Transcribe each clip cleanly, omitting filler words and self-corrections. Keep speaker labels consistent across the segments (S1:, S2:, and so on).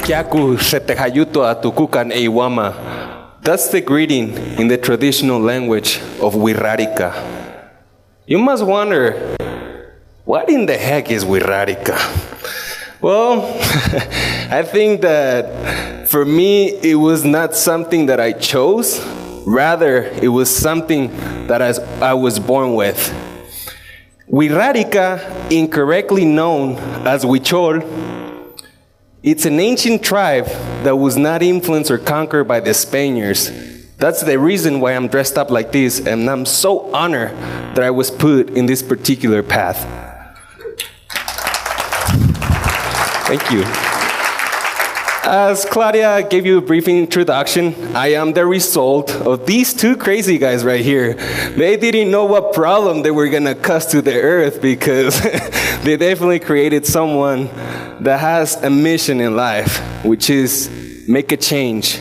S1: Yaku Shetehayuto Atukukan Eiwama. That's the greeting in the traditional language of Wixarika. You must wonder, what in the heck is Wixarika? Well, I think that for me, it was not something that I chose. Rather, it was something that I was born with. Wixarika, incorrectly known as Huichol, it's an ancient tribe that was not influenced or conquered by the Spaniards. That's the reason why I'm dressed up like this, and I'm so honored that I was put in this particular path. Thank you. As Claudia gave you a brief introduction, I am the result of these two crazy guys right here. They didn't know what problem they were gonna cause to the earth, because they definitely created someone that has a mission in life, which is make a change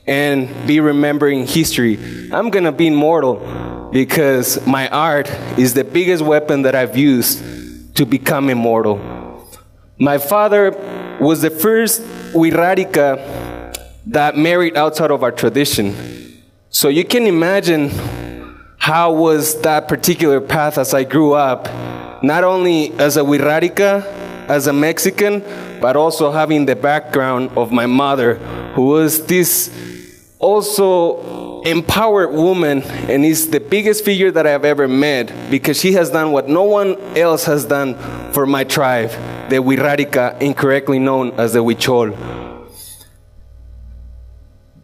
S1: and be remembering history. I'm gonna be immortal because my art is the biggest weapon that I've used to become immortal. My father was the first Wixarika that married outside of our tradition. So you can imagine how was that particular path as I grew up, not only as a Wixarika, as a Mexican, but also having the background of my mother, who was this also empowered woman, and is the biggest figure that I've ever met, because she has done what no one else has done for my tribe, the Wixarika, incorrectly known as the Huichol.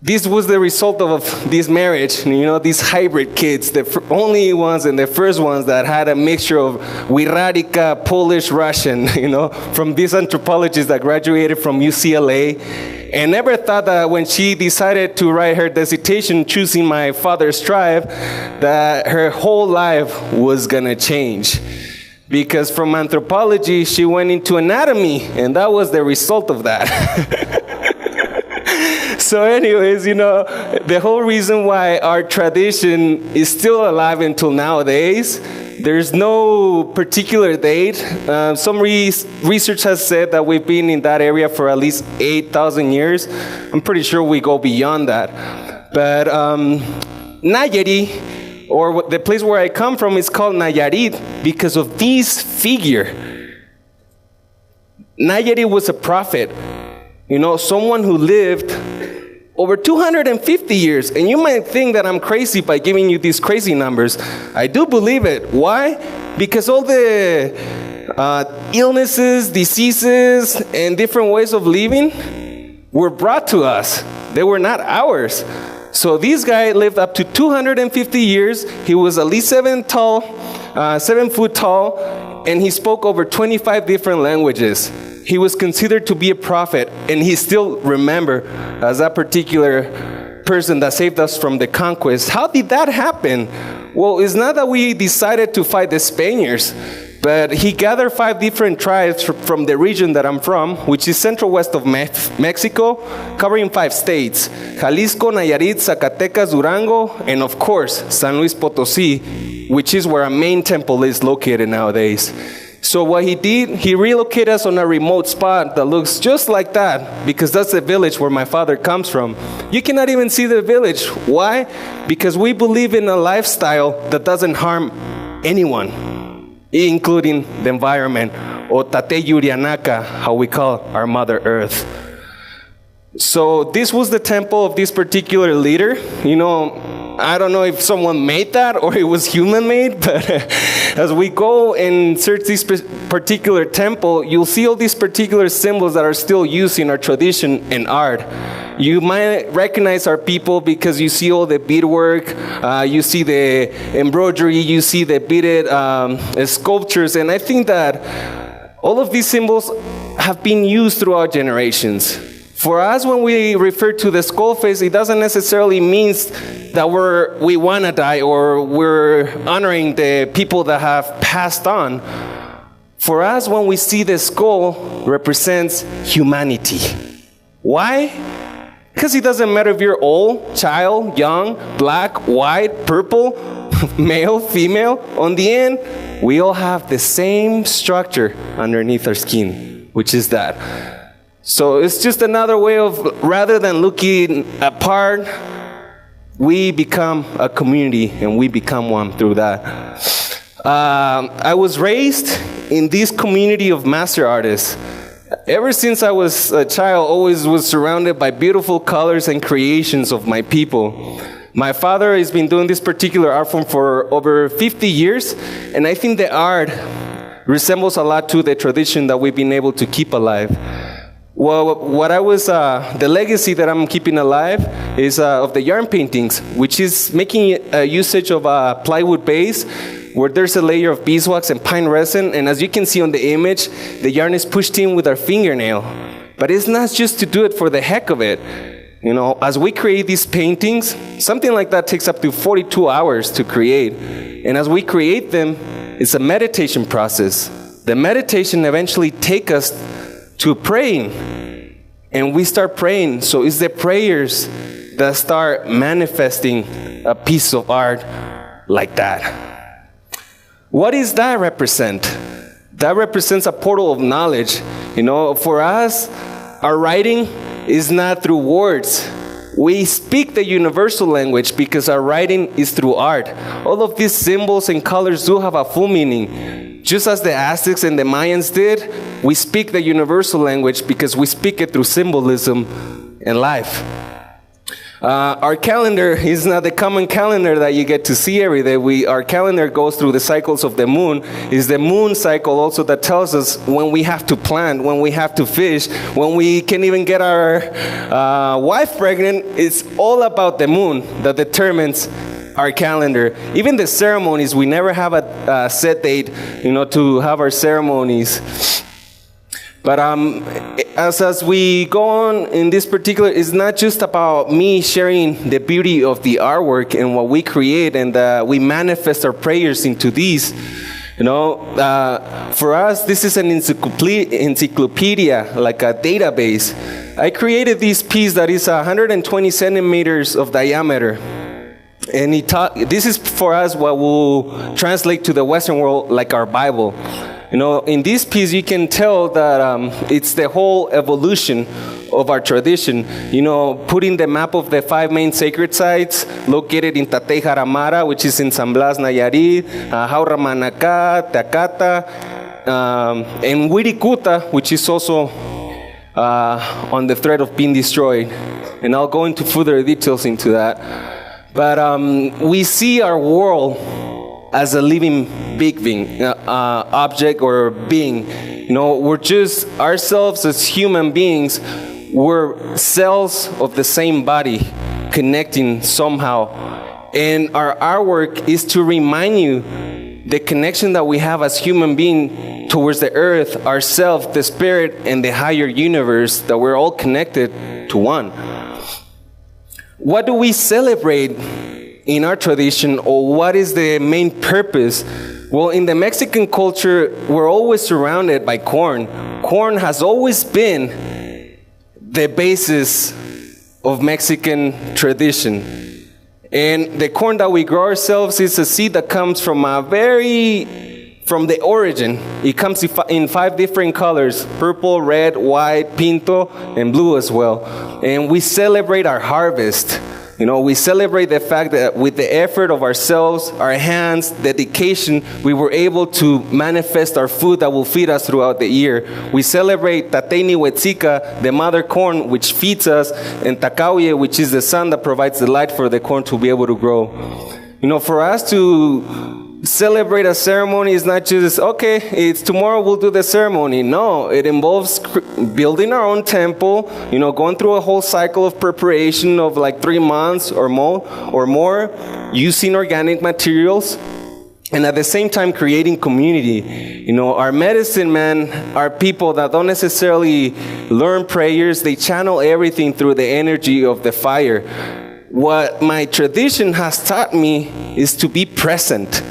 S1: This was the result of this marriage, these hybrid kids, the only ones and the first ones that had a mixture of Wixarika, Polish, Russian, from this anthropologist that graduated from UCLA, and never thought that when she decided to write her dissertation choosing my father's tribe, that her whole life was gonna change. Because from anthropology, she went into anatomy, and that was the result of that. So anyways, the whole reason why our tradition is still alive until nowadays, there's no particular date. Some research has said that we've been in that area for at least 8,000 years. I'm pretty sure we go beyond that. But Nayarit, or the place where I come from, is called Nayarit because of this figure. Nayarit was a prophet, someone who lived over 250 years. And you might think that I'm crazy by giving you these crazy numbers. I do believe it. Why? Because all the illnesses, diseases, and different ways of living were brought to us. They were not ours. So this guy lived up to 250 years. He was at least 7 foot tall, and he spoke over 25 different languages. He was considered to be a prophet, and he's still remembered as that particular person that saved us from the conquest. How did that happen? Well, it's not that we decided to fight the Spaniards, but he gathered 5 different tribes from the region that I'm from, which is central west of Mexico, covering 5 states: Jalisco, Nayarit, Zacatecas, Durango, and of course, San Luis Potosí, which is where our main temple is located nowadays. So what he did, he relocated us on a remote spot that looks just like that, because that's the village where my father comes from. You cannot even see the village. Why? Because we believe in a lifestyle that doesn't harm anyone, including the environment, or Tate Yurianaka, how we call our Mother Earth. So this was the temple of this particular leader. I don't know if someone made that or it was human-made, but as we go and search this particular temple, you'll see all these particular symbols that are still used in our tradition and art. You might recognize our people because you see all the beadwork, you see the embroidery, you see the beaded sculptures, and I think that all of these symbols have been used throughout generations. For us, when we refer to the skull face, it doesn't necessarily mean that we want to die or we're honoring the people that have passed on. For us, when we see the skull, represents humanity. Why? Because it doesn't matter if you're old, child, young, black, white, purple, male, female. On the end, we all have the same structure underneath our skin, which is that. So it's just another way of, rather than looking apart, we become a community and we become one through that. I was raised in this community of master artists. Ever since I was a child, always was surrounded by beautiful colors and creations of my people. My father has been doing this particular art form for over 50 years, and I think the art resembles a lot to the tradition that we've been able to keep alive. Well, the legacy that I'm keeping alive is of the yarn paintings, which is making usage of a plywood base where there's a layer of beeswax and pine resin, and as you can see on the image, the yarn is pushed in with our fingernail. But it's not just to do it for the heck of it. You know, as we create these paintings, something like that takes up to 42 hours to create. And as we create them, it's a meditation process. The meditation eventually takes us to praying. And we start praying. So it's the prayers that start manifesting a piece of art like that. What does that represent? That represents a portal of knowledge. You know, for us, our writing is not through words. We speak the universal language because our writing is through art. All of these symbols and colors do have a full meaning. Just as the Aztecs and the Mayans did, we speak the universal language because we speak it through symbolism and life. Our calendar is not the common calendar that you get to see every day. Our calendar goes through the cycles of the moon. It's the moon cycle also that tells us when we have to plant, when we have to fish, when we can't even get our wife pregnant. It's all about the moon that determines our calendar. Even the ceremonies, we never have a set date, you know, to have our ceremonies. But as we go on in this particular, it's not just about me sharing the beauty of the artwork and what we create, and we manifest our prayers into these. You know, for us, this is an encyclopedia, like a database. I created this piece that is 120 centimeters of diameter. And this is for us what will translate to the Western world like our Bible. You know, in this piece, you can tell that it's the whole evolution of our tradition. You know, putting the map of the 5 main sacred sites located in Tatey Jaramara, which is in San Blas, Nayarit, Jauramanacá, Tacata, and Wirikuta, which is also on the threat of being destroyed. And I'll go into further details into that. But we see our world as a living being, object or being. You know, we're just ourselves as human beings. We're cells of the same body connecting somehow. And our artwork is to remind you the connection that we have as human beings towards the earth, ourselves, the spirit, and the higher universe, that we're all connected to one. What do we celebrate in our tradition, or what is the main purpose? Well, in the Mexican culture, we're always surrounded by corn. Corn has always been the basis of Mexican tradition. And the corn that we grow ourselves is a seed that comes from the origin. It comes in 5 different colors: purple, red, white, pinto, and blue as well. And we celebrate our harvest. You know, we celebrate the fact that with the effort of ourselves, our hands, dedication, we were able to manifest our food that will feed us throughout the year. We celebrate Tateyni Huichika, the mother corn, which feeds us, and Tacauye, which is the sun that provides the light for the corn to be able to grow. You know, for us to celebrate a ceremony is not just, okay, it's tomorrow we'll do the ceremony. No, it involves building our own temple, you know, going through a whole cycle of preparation of like 3 months or more, using organic materials, and at the same time creating community. You know, our medicine men are people that don't necessarily learn prayers. They channel everything through the energy of the fire. What my tradition has taught me is to be present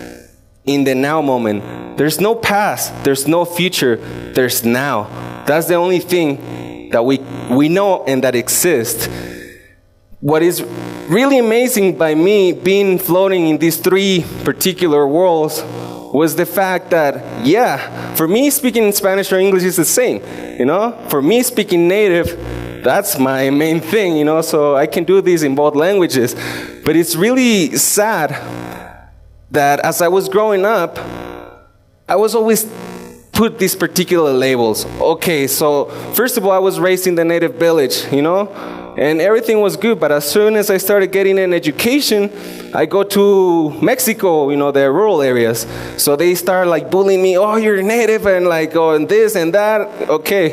S1: in the now moment. There's no past, there's no future, there's now. That's the only thing that we know and that exists. What is really amazing by me being floating in these 3 particular worlds was the fact that, yeah, for me speaking Spanish or English is the same, you know? For me speaking native, that's my main thing, you know? So I can do this in both languages. But it's really sad that as I was growing up, I was always put these particular labels. Okay, so first of all, I was raised in the native village, you know? And everything was good, but as soon as I started getting an education, I go to Mexico, you know, the rural areas. So they start like bullying me, oh, you're native, and like, oh, and this and that. Okay,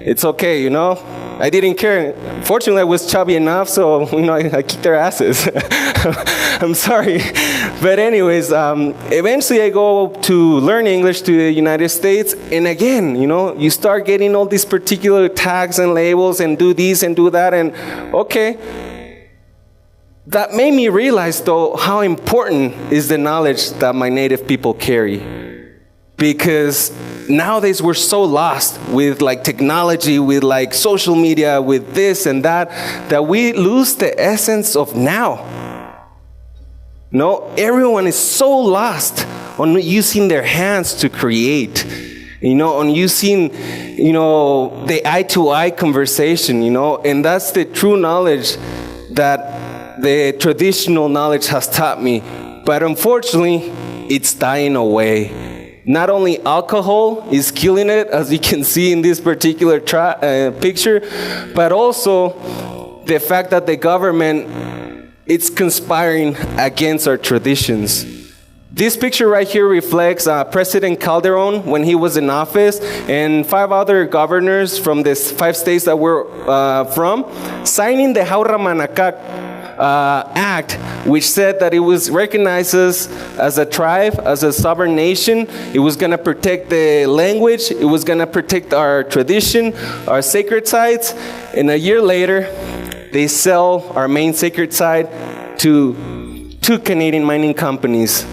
S1: it's okay, you know. I didn't care. Fortunately, I was chubby enough, so, you know, I kicked their asses. I'm sorry. But anyways, eventually I go to learn English to the United States. And again, you know, you start getting all these particular tags and labels and do this and do that. And okay, that made me realize, though, how important is the knowledge that my native people carry. Because nowadays we're so lost with like technology, with like social media, with this and that, that we lose the essence of now. No, everyone is so lost on using their hands to create, you know, on using, you know, the eye-to-eye conversation, you know, and that's the true knowledge that the traditional knowledge has taught me. But unfortunately, it's dying away. Not only alcohol is killing it, as you can see in this particular picture, but also the fact that the government is conspiring against our traditions. This picture right here reflects President Calderon when he was in office, and 5 other governors from the 5 states that we're from, signing the Jaura Manacac Act, which said that it was recognized as a tribe, as a sovereign nation. It was going to protect the language. It was going to protect our tradition, our sacred sites. And a year later, they sell our main sacred site to 2 Canadian mining companies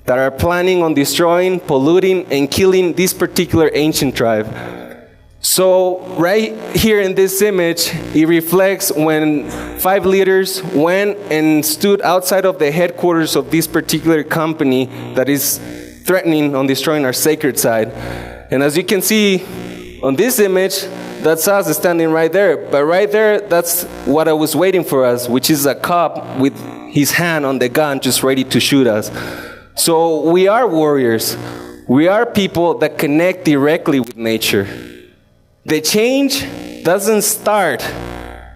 S1: that are planning on destroying, polluting, and killing this particular ancient tribe. So right here in this image, it reflects when 5 leaders went and stood outside of the headquarters of this particular company that is threatening on destroying our sacred site. And as you can see on this image, that's us standing right there. But right there, that's what I was waiting for us, which is a cop with his hand on the gun just ready to shoot us. So we are warriors. We are people that connect directly with nature. The change doesn't start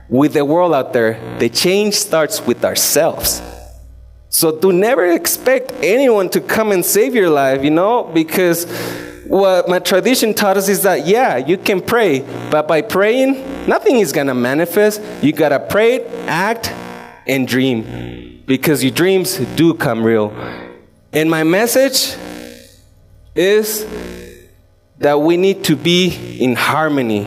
S1: with the world out there. The change starts with ourselves. So do never expect anyone to come and save your life, you know, because what my tradition taught us is that, yeah, you can pray, but by praying, nothing is going to manifest. You got to pray, act, and dream, because your dreams do come real. And my message is that we need to be in harmony.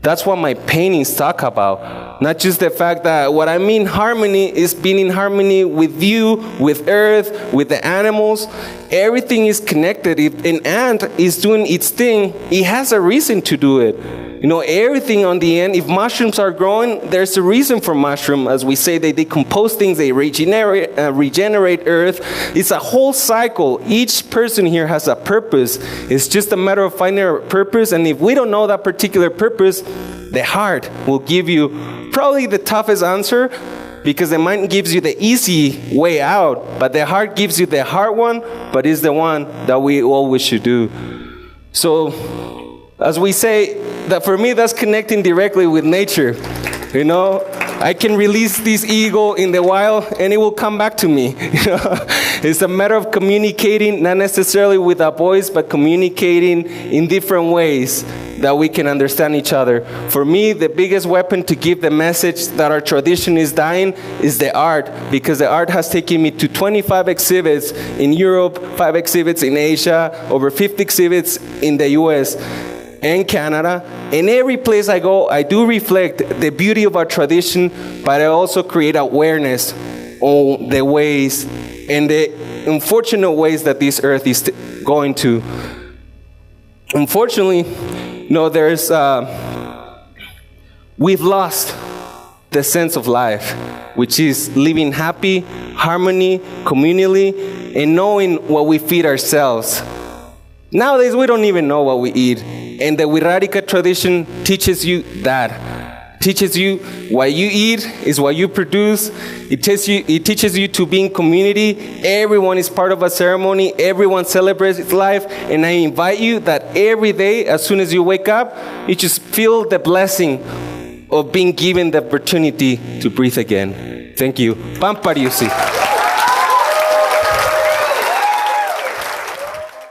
S1: That's what my paintings talk about. Not just the fact that what I mean harmony is being in harmony with you, with earth, with the animals. Everything is connected. If an ant is doing its thing, it has a reason to do it. You know, everything on the end, if mushrooms are growing, there's a reason for mushroom. As we say, they decompose things, they regenerate earth. It's a whole cycle. Each person here has a purpose. It's just a matter of finding a purpose. And if we don't know that particular purpose, the heart will give you probably the toughest answer, because the mind gives you the easy way out, but the heart gives you the hard one, but it's the one that we always should do. So, as we say, that for me, that's connecting directly with nature. You know, I can release this ego in the wild and it will come back to me. You know? It's a matter of communicating, not necessarily with a voice, but communicating in different ways that we can understand each other. For me, the biggest weapon to give the message that our tradition is dying is the art, because the art has taken me to 25 exhibits in Europe, 5 exhibits in Asia, over 50 exhibits in the US and Canada. In every place I go, I do reflect the beauty of our tradition, but I also create awareness on the ways and the unfortunate ways that this earth is going to. Unfortunately, you know, we've lost the sense of life, which is living happy, harmony, communally, and knowing what we feed ourselves. Nowadays, we don't even know what we eat. And the Wixarika tradition teaches you that. Teaches you what you eat is what you produce. It teaches you to be in community. Everyone is part of a ceremony. Everyone celebrates life. And I invite you that every day, as soon as you wake up, you just feel the blessing of being given the opportunity to breathe again. Thank you. Pampariusi.